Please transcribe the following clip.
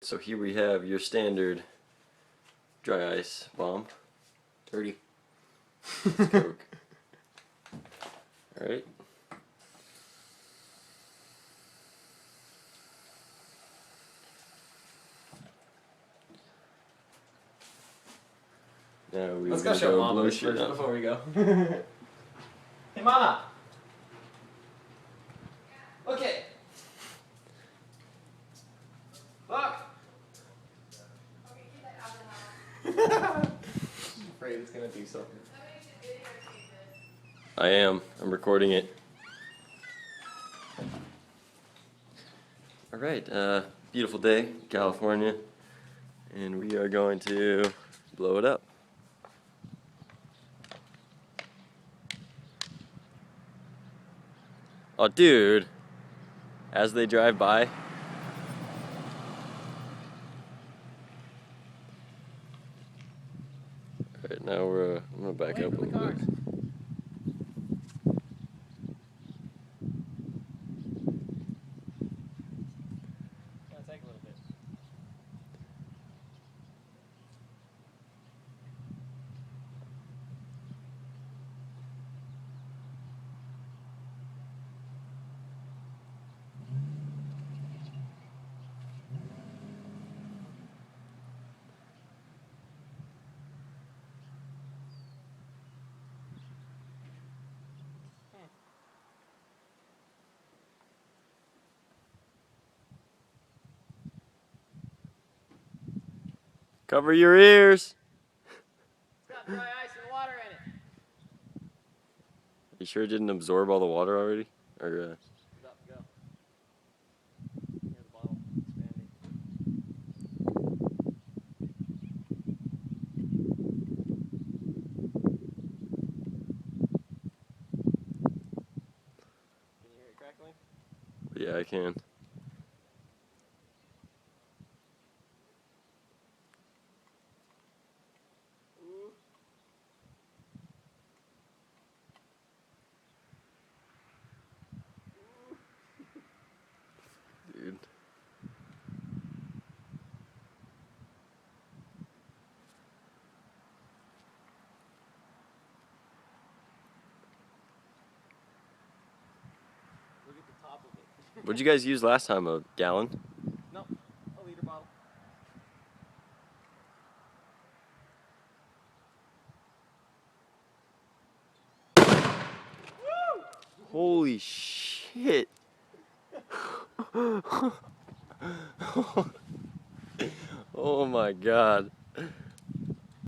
So here we have your standard dry ice bomb. 30. Coke. Alright. Now we're Let's gonna go show go Mom blow this shit first up. before we go. Hey, Mama! Okay. Look! She's afraid it's gonna do something. I am. I'm recording it. Alright, beautiful day, California. And we are going to blow it up. Oh, dude. As they drive by. Alright, now I'm gonna back up a little bit. Take a little bit. Cover your ears! It's got dry ice and water in it. You sure it didn't absorb all the water already? Or, It's about to go. Here's the bottle expanding. Can you hear it crackling? yeah, I can. Ooh. Dude. Look at the top of it. What'd you guys use last time? A gallon? Nope. A liter bottle. Holy shit! Oh my god.